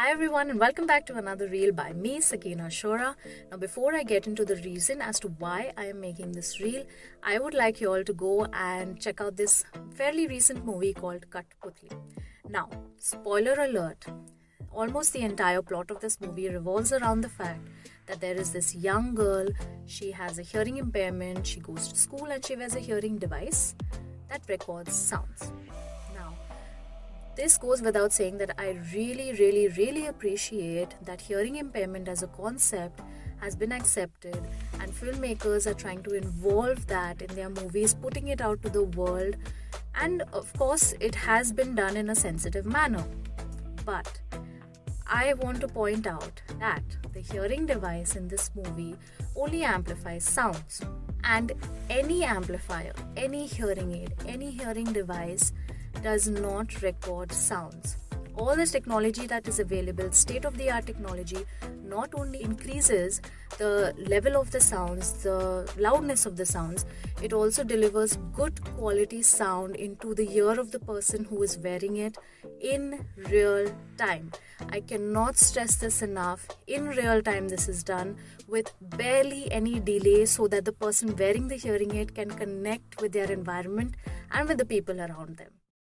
Hi everyone and welcome back to another reel by me, Sakina Shora. Now before I get into the reason as to why I am making this reel, I would like you all to go and check out this fairly recent movie called Cuttputlli. Now, spoiler alert, almost the entire plot of this movie revolves around the fact that there is this young girl, she has a hearing impairment, she goes to school and she wears a hearing device that records sounds. This goes without saying that I really appreciate that hearing impairment as a concept has been accepted and filmmakers are trying to involve that in their movies, putting it out to the world, and of course it has been done in a sensitive manner. But I want to point out that the hearing device in this movie only amplifies sounds, and any amplifier, any hearing aid, any hearing device does not record sounds. All this technology that is available, state-of-the-art technology, not only increases the level of the sounds, the loudness of the sounds, it also delivers good quality sound into the ear of the person who is wearing it in real time. I cannot stress this enough. In real time this is done with barely any delay so that the person wearing the hearing aid can connect with their environment and with the people around them.